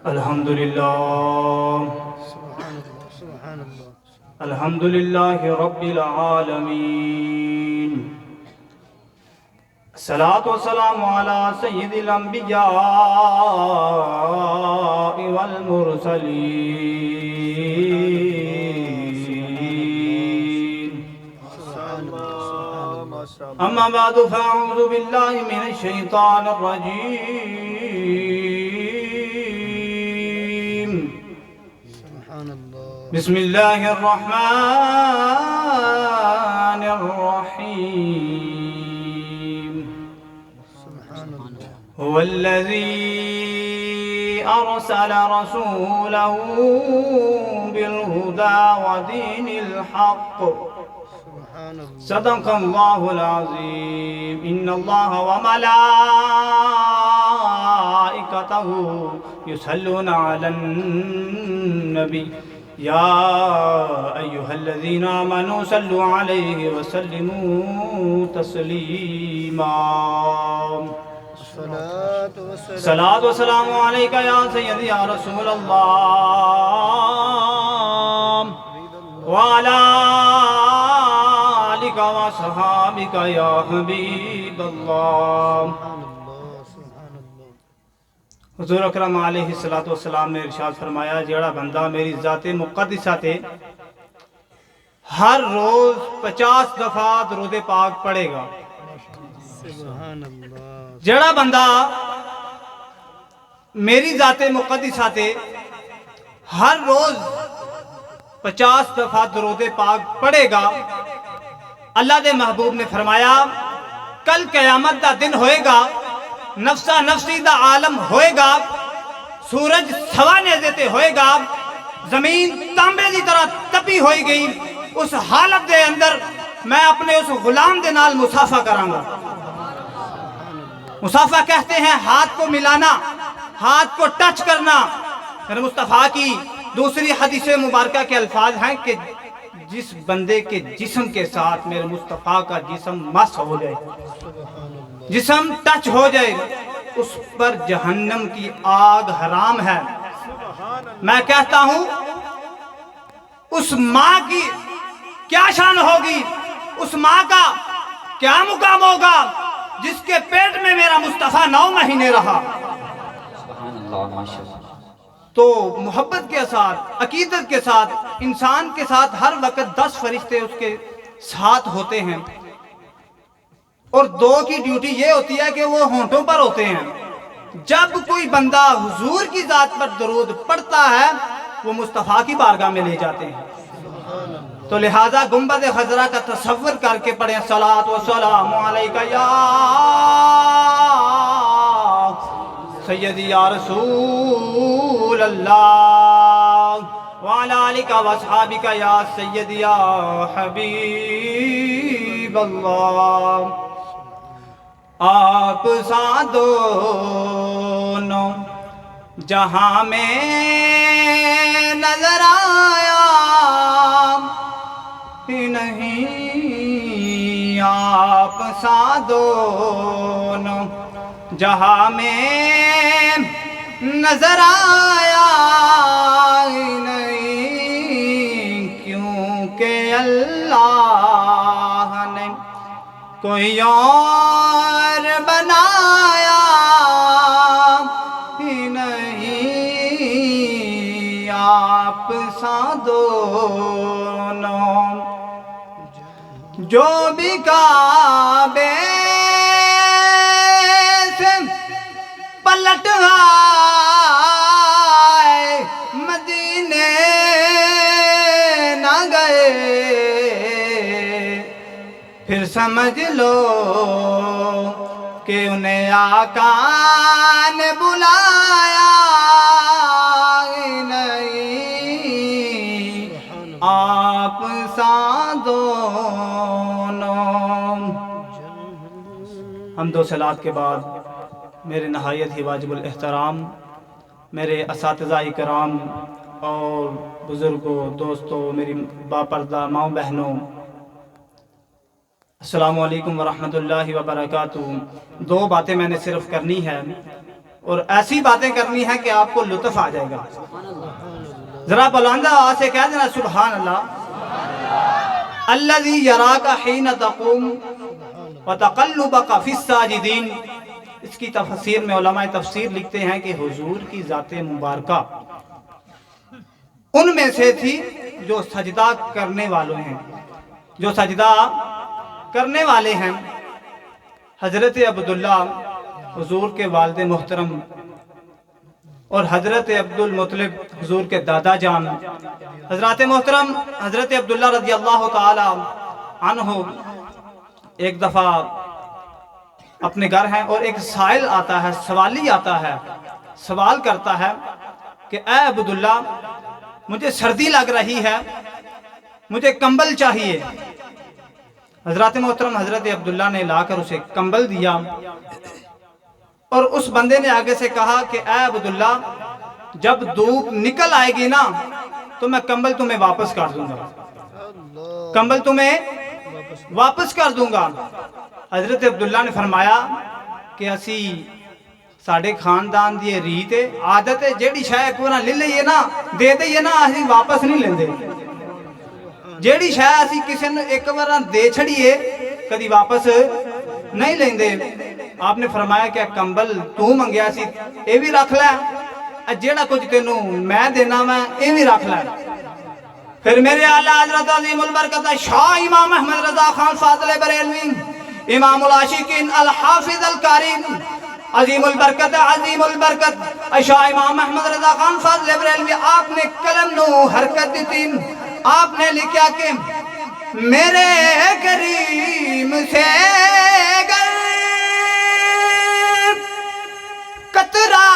الحمدللہ الحمدللہ رب العالمین الصلاة والسلام علی سید الانبیاء والمرسلین اما بعد فاعوذ باللہ من الشیطان الرجیم بسم اللہ الرحمن الرحیم هو الذي أرسل رسوله بالهدى ودين الحق صدق الله العظيم إن الله وملائكته يصلون على النبي يا أيها الذين آمنوا صلوا عليه وسلموا تسليما صلاة والسلام عليك يا سيدي يا رسول الله وعلى آلك وصحابك يا حبيب الله حضور اکرم علیہ السلام نے ارشاد فرمایا جیڑا بندہ میری ذات مقدسہ تے ہر روز 50 دفعہ درود پاک پڑھے گا، جیڑا بندہ میری ذات مقدسہ تے ہر روز 50 دفعہ درود پاک پڑھے گا، اللہ دے محبوب نے فرمایا کل قیامت دا دن ہوئے گا، نفسا نفسی دا عالم ہوئے گا، سورج سوا نیزے تے ہوئے گا، زمین تانبے دی طرح تپی ہوئی گئی، اس حالت دے اندر میں اپنے اس غلام دے نال مصافحہ کروں گا۔ مصافحہ کہتے ہیں ہاتھ کو ملانا، ہاتھ کو ٹچ کرنا۔ میرے مصطفیٰ کی دوسری حدیث مبارکہ کے الفاظ ہیں کہ جس بندے کے جسم کے ساتھ میرے مصطفیٰ کا جسم مس ہو جائے، جسم ٹچ ہو جائے، اس پر جہنم کی آگ حرام ہے۔ میں کہتا ہوں اس ماں کی کیا شان ہوگی، اس ماں کا کیا مقام ہوگا جس کے پیٹ میں میرا مصطفیٰ 9 مہینے رہا۔ تو محبت کے ساتھ، عقیدت کے ساتھ، انسان کے ساتھ ہر وقت 10 فرشتے اس کے ساتھ ہوتے ہیں، اور 2 کی ڈیوٹی یہ ہوتی ہے کہ وہ ہونٹوں پر ہوتے ہیں۔ جب کوئی بندہ حضور کی ذات پر درود پڑھتا ہے وہ مصطفیٰ کی بارگاہ میں لے جاتے ہیں۔ تو لہٰذا گنبد خضرا کا تصور کر کے پڑھیں صلاۃ و سلام علیکہ یا سیدی یا رسول اللہ وعلی آلک و اصحابک یا سیدی یا حبیب اللہ۔ آپ سا دونوں جہاں میں نظر آیا ہی نہیں، آپ سا دونوں جہاں میں نظر آیا ہی نہیں، کیونکہ اللہ نے کوئی اور بنایا ہی نہیں، آپ سا دونوں جو بھی کعبے سے پلٹ آئے مدینے نہ گئے، پھر سمجھ لو کہ انہیں آقا نے بلایا ہی نہیں، آپ سا دونوں۔ حمد و صلات کے بعد میرے نہایت ہی واجب الاحترام میرے اساتذہ کرام اور بزرگوں، دوستوں، میری باپردہ ماؤں بہنوں، السلام علیکم ورحمۃ اللہ وبرکاتہ۔ 2 باتیں میں نے صرف کرنی ہے، اور ایسی باتیں کرنی ہیں کہ آپ کو لطف آ جائے گا. ذرا بلند آواز سے کہہ دینا سبحان اللہ. الذی یراک حین تقوم وتقلبک فی الساجدین. اس کی تفسیر میں علماء تفسیر لکھتے ہیں کہ حضور کی ذات مبارکہ ان میں سے تھی جو سجدہ کرنے والے ہیں، جو سجدہ کرنے والے ہیں. حضرت عبداللہ حضور کے والد محترم اور حضرت عبد المطلب حضور کے دادا جان، حضرات محترم حضرت عبداللہ رضی اللہ تعالی عنہ ایک دفعہ اپنے گھر ہیں اور ایک سائل آتا ہے، سوالی آتا ہے، سوال کرتا ہے کہ اے عبداللہ مجھے سردی لگ رہی ہے، مجھے کمبل چاہیے. حضرات محترم حضرت عبداللہ نے لا کر اسے کمبل دیا اور اس بندے نے آگے سے کہا کہ اے عبداللہ جب دھوپ نکل آئے گی نا تو میں کمبل تمہیں واپس کر دوں گا، کمبل تمہیں واپس کر دوں گا. حضرت عبداللہ نے فرمایا کہ اسی ساڑھے خاندان دی ریت ہے، عادت ہے، جیڑی شے ایک بار لے لئیے نا دے دئیے نا اسی واپس نہیں لیندے. جیڑی شے اسی کسی نے ایک بار دے چھڑیے کدی واپس نہیں لیندے. آپ نے فرمایا کہ کمبل تو منگیا سی اے بھی رکھ لے، جیڑا کچھ تینوں میں دینا میں اے بھی رکھ لے. پھر میرے اعلیٰ حضرت عظیم البرکت شاہ امام احمد رضا خان فاضل بریلوی امام العاشقین الحافظ القاری عظیم البرکت شاہ امام احمد رضا خان فاضل بریلوی آپ نے قلم نو حرکت دی تھی. آپ نے لکھا کہ میرے کریم سے گر قطرہ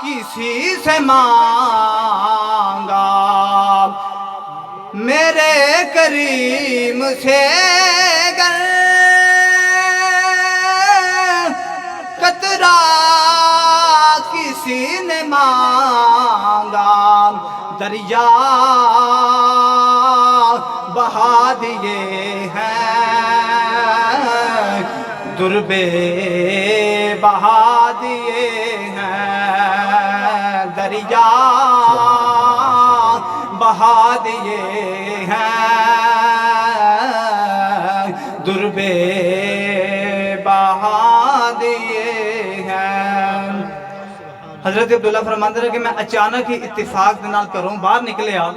کسی سے مانگا، میرے کریم سے گر قطرہ کسی نے مانگا، دریا بہا دیے ہیں، دربے بہا دیے ہیں، دریا بہا دیے ہیں، دربے بہا دیے ہیں. حضرت عبداللہ فرماندے رہے کہ میں اچانک ہی اتفاق دنال کروں باہر نکلے آ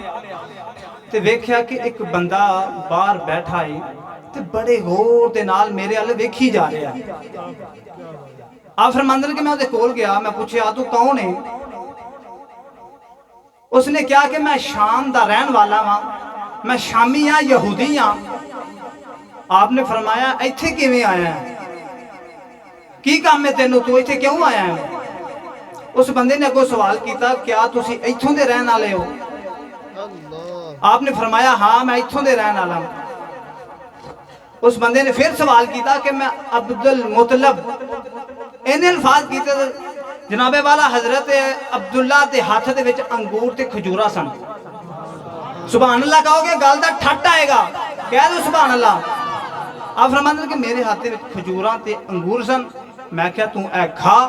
تے ویکھیا کہ ایک بندہ باہر بیٹھا ہے تے بڑے غور دے نال میرے والے ویکھی جا رہا ہے. آپ فرماندے رہے کہ میں اودے کول گیا، میں پوچھیا تو کون ہے؟ اس نے کہا کہ میں شام دا رہن والا ہاں، میں شامی ہاں، یہودی ہاں. آپ نے فرمایا ایتھے کیویں آیا ہے، کی کام ہے تینوں، تو ایتھے کیوں آیا ہے؟ اس بندے نے کوئی سوال کیتا کیا تسی ایتھوں دے رہن والے ہو؟ آپ نے فرمایا ہاں میں ایتھوں دے رہن والا ہوں. اس بندے نے پھر سوال کیتا کہ میں عبد المطلب، انہیں الفاظ کیتے جناب والا حضرت عبداللہ دے ہاتھ دے وچ انگور تے کھجورا سن. سبحان اللہ کہو گے گل دا ٹھٹ آئے گا، کہہ دو سبحان اللہ. آپ فرماتے ہیں کہ میرے ہاتھ دے وچ کھجوراں تے انگور سن. میں کہا تو اے کھا،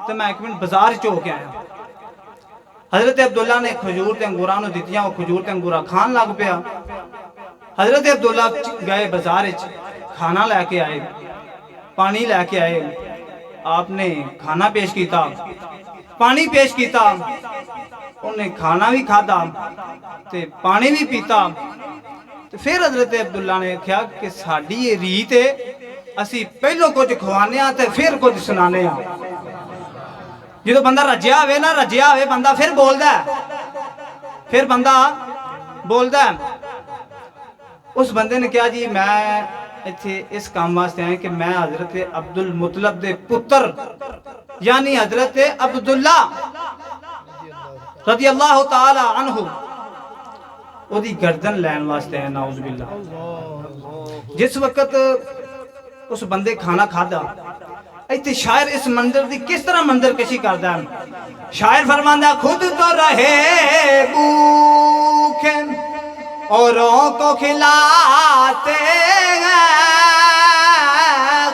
تو میں ایک منٹ بازار چو کے آیا. حضرت عبداللہ نے کھجور تے انگورانو دیتیاں، وہ کھجور تے انگورا کھان لگ پیا. حضرت عبداللہ گئے بازار وچ، کھانا لے کے آئے، پانی لے کے آئے. آپ نے کھانا پیش کیتا، پانی پیش کیتا، انہیں کھانا بھی کھادا تے پانی بھی پیتا. پھر حضرت عبداللہ نے کہا کہ ساڑی یہ ریت ہے، اسی پہلو کچھ کھوانے ہاں تے پھر کچھ سنانے ہاں. جدو بندہ رجیا ہوئے نا، رجیا ہوئے بندہ پھر بول دا ہے، پھر بندہ بول دا ہے. اس بندے نے کہا جی میں ایتھے اس کام واسطے آئے کہ میں حضرت عبد المطلب دے پتر یعنی حضرت عبداللہ رضی اللہ تعالی عنہ او دی گردن لین واسطے ہیں. نعوذ باللہ. جس وقت اس بندے کھانا کھادا، ایتھے شاعر اس منظر دی کس طرح منظر کشی کردا ہے. شاعر فرماندا خود تو رہے بھوکے اوروں کو کھلاتے ہیں،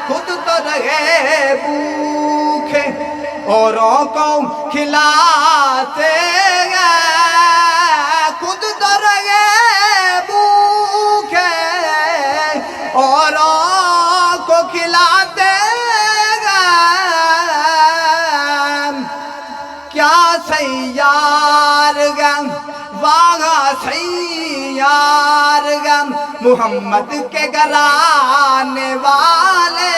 خود تو رہے بھوکے اوروں کو کھلاتے گئے، خود تو رہے بھوکے اوروں کو کھلاتے گئے، کیا سیار گم واغا سیار گم محمد کے گھرانے والے،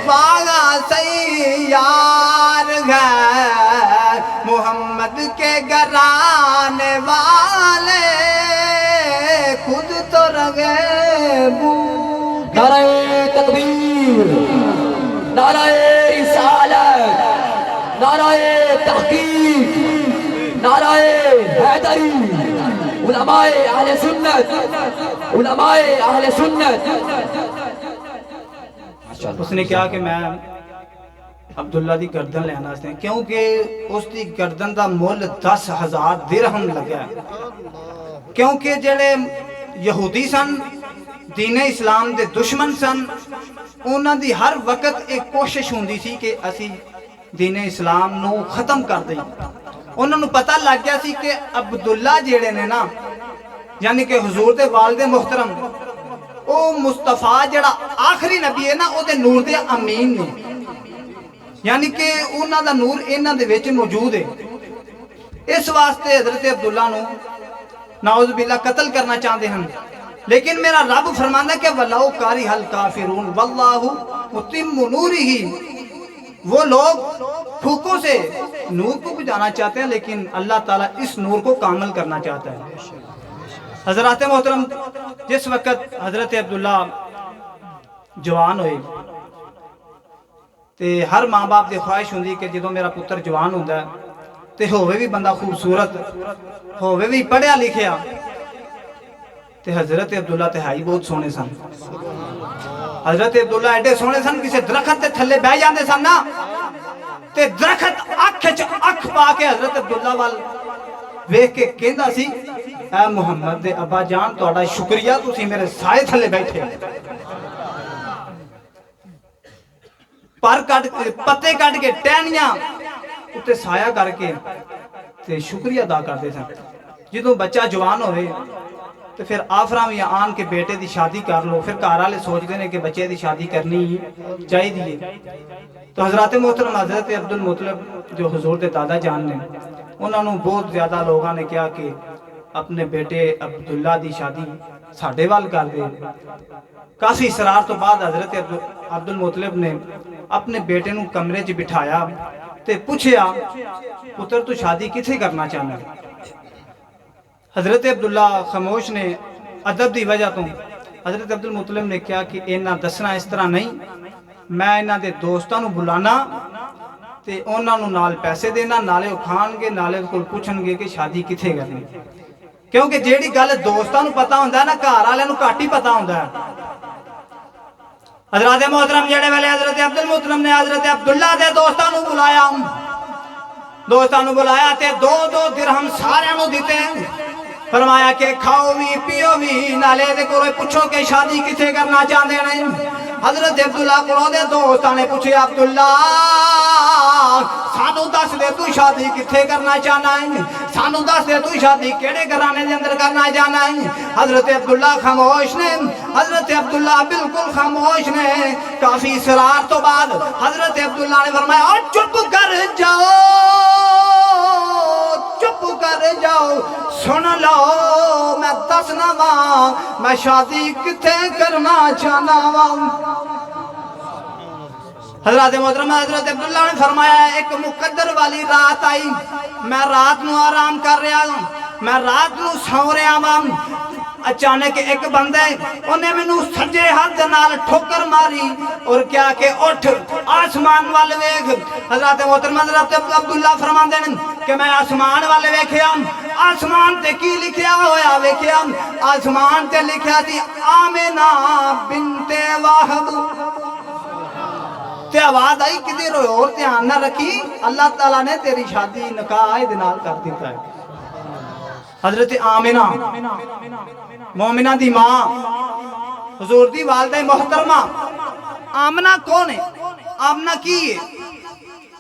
واغا سیار گئے محمد کے گھرانے والے، خود تو رگے بھوکے۔ نعرہ تکبیر، نعرہ رسالت، نعرہ تحقیق، نعرہ حیدری، علماء اہل سنت، علماء اہل سنت۔ اس نے کہا کہ میں عبداللہ دی گردن لینا سے، کیونکہ اس دی گردن دا مول 10,000 درہم لگا ہے، کیونکہ جڑے یہودی سن، دین اسلام دے دشمن سن، انہاں دی ہر وقت ایک کوشش ہوندی سی کہ اسی دین اسلام نو ختم کر دیں۔ انہوں نے پتہ لگ گیا سی کہ عبداللہ جیڑے نے نا، یعنی کہ حضور دے والد محترم، او مصطفیٰ جڑا آخری نبی ہے نا، او دے نور دے امین نے، یعنی کہ انہاں دا نور انہاں دے وچ موجود ہے۔ اس واسطے حضرت عبداللہ نو نعوذ باللہ قتل کرنا چاہتے ہیں، لیکن میرا رب فرمانا کہ وَلَوْ كَرِهَ الْكَافِرُونَ وَاللَّهُ مُتِمُّ نُورِهِ، وہ لوگ پھوکوں سے نور کو بجانا چاہتے ہیں، لیکن اللہ تعالیٰ اس نور کو کامل کرنا چاہتا ہے۔ حضرات محترم، جس وقت حضرت عبداللہ جوان ہوئے تے ہر ماں باپ دی خواہش ہوندی کہ جدوں میرا پتر جوان ہوندا ہے تے ہووے بھی بندہ خوبصورت، ہووے بھی پڑھیا لکھیا، تے حضرت عبداللہ تہائی بہت سونے سن۔ حضرت عبداللہ ایڈے سونے سن، کسی درخت تے تھلے بہ جاندے سن نا، تے درخت اکھ پا کے حضرت عبداللہ وال ویکھ کے کہندا سی، اے محمد دے ابا جان تہاڈا شکریہ، تسی میرے سائے تھلے بیٹھے، پر پتے کٹ کے ٹہنیاں اتے سایہ کر کے تے شکریہ ادا کرتے سن۔ جدوں بچہ جوان ہوئے تو پھر آفراں بھی آن کے بیٹے دی شادی کر لو، پھر گھر والے سوچتے ہیں کہ بچے دی شادی کرنی چاہیے۔ تو حضرات محترم، حضرت عبدالمطلب جو حضور دے دادا جان نے، انہوں نے بہت زیادہ لوگوں نے کیا کہ اپنے بیٹے عبداللہ دی شادی ساڈے وال کر دے۔ کافی اصرار تو بعد حضرت عبدالمطلب نے اپنے بیٹے نو کمرے چ بٹھایا تے پوچھیا، پتر تو شادی کتھے کرنا چاہنا ہے؟ حضرت عبداللہ خاموش نے ادب دی وجہ تو حضرت عبدالمطلب نے کہا کہ انہاں دسنا اس طرح نہیں، میں انہاں دے دوستاں نو بلانا تے انہاں نو نال پیسے دینا، نالے وہ کھان گے، نالے کول پوچھن گے کہ شادی کتھے کرنی، کیونکہ جیڑی گل دوستاں نو پتہ ہوندا ہے نا، گھر والے نو گھٹ ہی پتہ ہوندا ہے۔ حضرات محترم، جڑے ویلے حضرت عبدالمطلب نے حضرت عبداللہ دے دوستاں نو بلایا تے 2 درہم سارے نو دیتے، فرمایا کہ کھاؤ بھی پیو بھی، نالے دے کوئی پوچھو کہ شادی کتھے کرنا چاہتے ہیں۔ حضرت عبداللہ کو دے دوستاں نے پوچھے، عبداللہ سانو دس دے تو شادی کتھے کرنا چاہنا ہے، سانو دس دے تو شادی کیڑے گھرانے دے اندر کرنا چاہنا ہے۔ حضرت عبداللہ خاموش نے، حضرت عبداللہ بالکل خاموش نے۔ کافی اصرار تو بعد حضرت عبداللہ نے فرمایا، اور چپ کر جاؤ، چپ کر جاؤ، سن لو میں دسنا وا میں شادی کتھے کرنا چاہنا وا۔ حضرت محترم، حضرت عبداللہ نے فرمایا، ایک مقدر والی رات آئی، میں رات نو آرام کر رہا ہوں، میں رات نو سو رہا ہوں، اچانک ایک بندے انہیں میں نو سجے ہاتھ نال ٹھوکر ماری اور کیا کہ اٹھ آسمان والے ویکھ۔ حضرت محترم، حضرت عبداللہ فرماندے ہیں کہ میں آسمان والے ویکھیا، آسمان تے کی لکھیا ہویا ویکھیا، آسمان تے لکھیا تھی آمنہ بنت وہب، تے آواز آئی کدھر ہوئے اور دھیان نہ رکھی، اللہ تعالیٰ نے تیری شادی نکاح دنال کر دیتا ہے۔ حضرت آمنہ مومنہ دی ماں، حضور دی والدہ محترمہ۔ آمنہ کون ہے؟ آمنہ کی ہے؟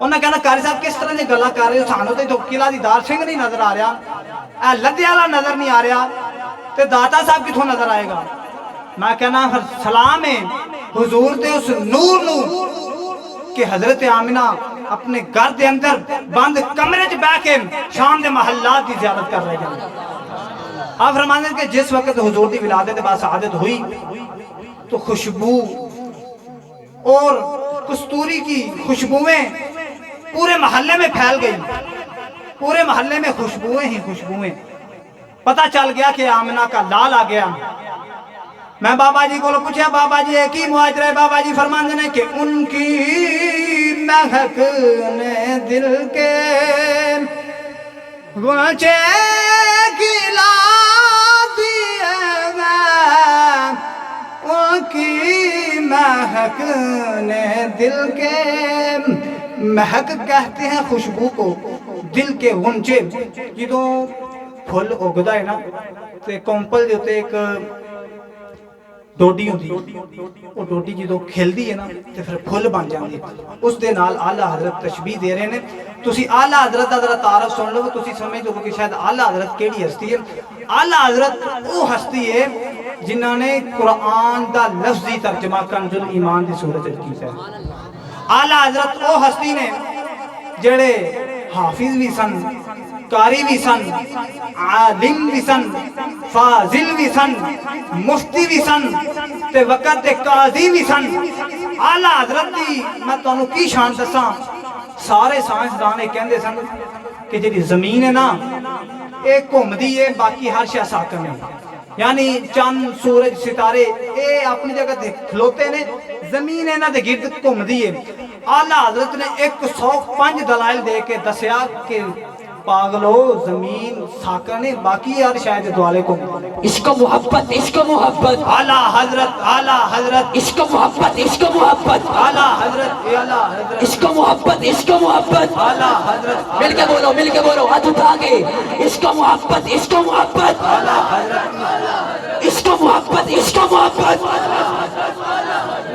انہیں کہنا قاری صاحب کس طرح کی گلا کر رہے ہو سانو تو قلعہ دیدار سنگھ نہیں نظر آ رہا اے لدھے والا نظر نہیں آ رہا تے داتا صاحب کتوں نظر آئے گا میں کہنا سلام ہے حضور تے اس نور کہ حضرت آمنہ اپنے گھر دے اندر بند کمرے چ بیٹھ کے شام دے محلات کی زیارت کر رہے ہیں آپ فرماتے ہیں کہ جس وقت حضور دی ولادت بعد سعادت ہوئی تو خوشبو اور کستوری کی خوشبوئیں پورے محلے میں پھیل گئی پورے محلے میں خوشبوئیں ہی خوشبوئیں پتہ چل گیا کہ آمنہ کا لال آ گیا میں بابا جی کو پوچھا بابا جی ایک ہی معاجرہ ہے بابا جی فرماتے ہیں کہ ان کی مہک نے دل کے غنچے کھلا دیے ان کی مہک نے دل کے مہک کہتے ہیں خوشبو کو دل کے غنچے جدوں پھل اگدا ہے نا تے کمپل دے تے ایک ڈوڈی ہوندی وہ ڈوڈی جدوں کھلدی ہے نا تے پھر پھل بن جاندی اس دے نال اعلی حضرت تشبیہ دے رہے نے تسی اعلی حضرت دا ذرا تعارف سن لو تسی سمجھ دو کہ شاید اعلی حضرت کیڑی ہستی ہے اعلی حضرت وہ ہستی ہے جنہاں نے قرآن دا لفظی ترجمہ کنز الایمان دی صورت کیتا ہے اعلی حضرت وہ ہستی نے جڑے حافظ بھی سن قاری بھی سن عالم بھی سن فاضل بھی سن مفتی بھی سن تے وقت قاضی بھی سن اعلی حضرت دی میں تانوں کی شان دساں سارے سائنسدان کہندے سن کہ جڑی زمین ہے نا ایک گھومدی ہے باقی ہر شے ساکن ہے یعنی چند سورج ستارے اے اپنی جگہ تے کھلوتے نے زمین ہے نا دے گرد گھومدی ہے اعلی حضرت نے 105 دلائل دے کے دسیا کہ پاگلو زمین ساکن ہے باقی ہر شاید دوالے کو عشق محبت اعلی حضرت عشق محبت اعلی حضرت عشق محبت اعلی حضرت مل کے بولو ہاتھ اٹھا کے عشق محبت اعلی حضرت عشق محبت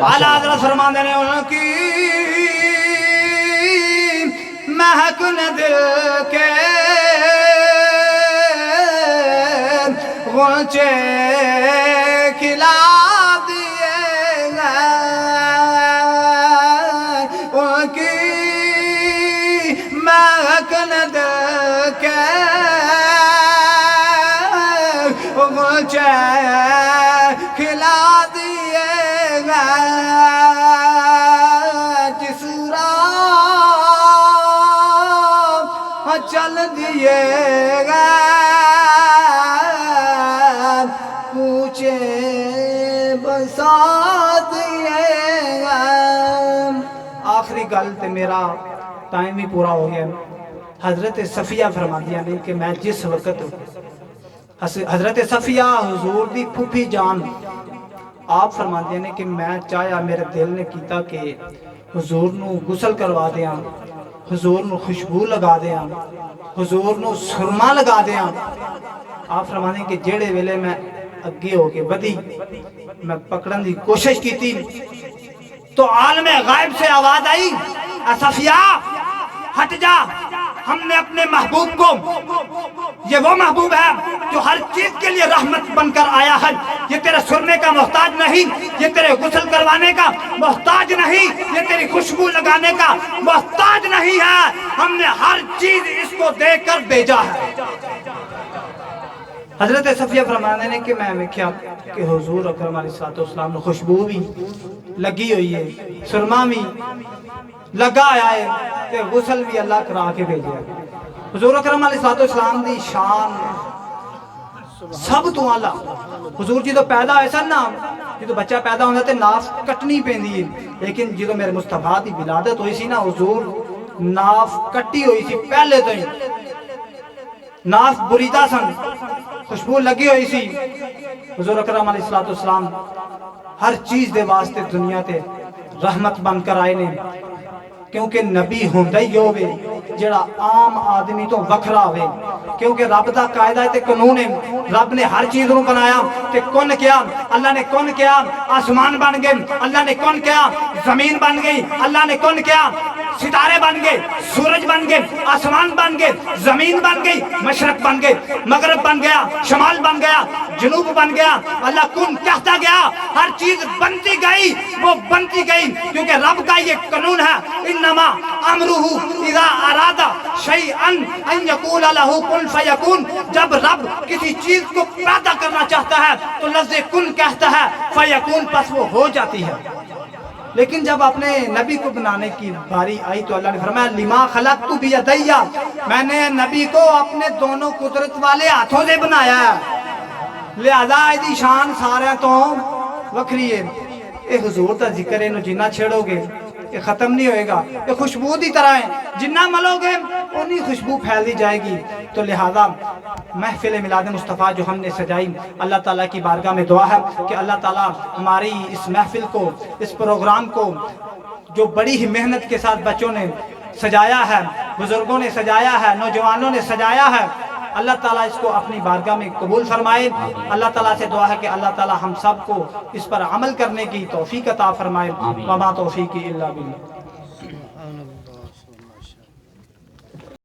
اعلی حضرت فرماندے نے ان کی مہک نے دل کے غنچے کھلا دیے ان کی مہک نے دل کے غنچے کھلا دیے جس چل دیے گا پوچھے بسا دیے گا آخری گل تے میرا ٹائم بھی پورا ہو گیا حضرت صفیہ فرما دیا نے کہ میں جس وقت حضرت صفیہ حضور دی پھوپھی جان آپ فرما دیا نے کہ میں چاہیا میرے دل نے کیتا کہ حضور نو غسل کروا دیا حضور نو خوشبو لگا دیا حضور نو سرما لگا دیا آپ فرمانے کہ جیڑے ویلے میں اگے ہو کے بدی میں پکڑن دی کوشش کی تھی تو عالم غائب سے آواز آئی صفیہ ہٹ جا ہم نے اپنے محبوب کو یہ وہ محبوب ہے جو ہر چیز کے لیے رحمت بن کر آیا ہے یہ تیرے سرنے کا محتاج نہیں یہ تیرے غسل کروانے کا محتاج نہیں یہ تیری خوشبو لگانے کا محتاج نہیں ہے ہم نے ہر چیز اس کو دے کر بھیجا ہے حضرت صفیہ فرمانے نے کہ میں دیکھا کہ حضور اکرم علیہ السلام نے خوشبو بھی لگی ہوئی ہے سرما بھی لگا آیا ہے تے غسل بھی اللہ کرا کے بھیجا ہے حضور اکرم علیہ السلام دی شان سب تو اعلیٰ حضور جی تو پیدا ہوئے سن نا جی تو بچہ پیدا ہوتا تے ناف کٹنی پیندی ہے لیکن جی تو میرے مصطفیٰ دی ولادت ہوئی سی نا حضور ناف کٹی ہوئی سی پہلے تو ہی ناف بریدہ سن خوشبو لگی ہوئی سی حضور اکرم علیہ السلام ہر چیز دے واسطے دنیا تے رحمت بن کر آئے نے کیونکہ نبی ہوندا ہی ہوے جڑا عام آدمی تو وکھرا ہوے کیونکہ رب دا قاعدہ تے قانون ہے رب نے ہر چیز نو بنایا تے کون کیا اللہ نے کون کیا آسمان بن گئے اللہ نے کون کیا زمین بن گئی اللہ نے کون کیا ستارے بن گئے، سورج بن گئے، آسمان بن گئے، زمین بن گئی، مشرق بن گئے، مغرب بن گیا، شمال بن گیا، جنوب بن گیا۔ اللہ کن کہتا گیا، ہر چیز بنتی گئی، وہ بنتی گئی، کیونکہ رب کا یہ قانون ہے، انما امرہ اذا اراد شیئا ان یقول لہ کن فیکون۔ جب رب کسی چیز کو پیدا کرنا چاہتا ہے تو لفظ کن کہتا ہے، فیکون، پس وہ ہو جاتی ہے۔ لیکن جب اپنے نبی کو بنانے کی باری آئی تو اللہ نے فرمایا لما خلقت بیدی، میں نے نبی کو اپنے دونوں قدرت والے ہاتھوں سے بنایا ہے، لہذا ایدی شان سارے تو وکری ہے۔ اے حضور تا ذکر ہے، جنہ چھیڑو گے یہ ختم نہیں ہوئے گا، یہ خوشبو دی طرح ہے، جنہ ملو گے انہی خوشبو پھیل دی جائے گی۔ تو لہذا محفل میلاد مصطفیٰ جو ہم نے سجائی، اللہ تعالیٰ کی بارگاہ میں دعا ہے کہ اللہ تعالیٰ ہماری اس محفل کو، اس پروگرام کو جو بڑی ہی محنت کے ساتھ بچوں نے سجایا ہے، بزرگوں نے سجایا ہے، نوجوانوں نے سجایا ہے، اللہ تعالیٰ اس کو اپنی بارگاہ میں قبول فرمائے۔ اللہ تعالیٰ سے دعا ہے کہ اللہ تعالیٰ ہم سب کو اس پر عمل کرنے کی توفیق عطا فرمائے۔ وما توفیقی الا باللہ۔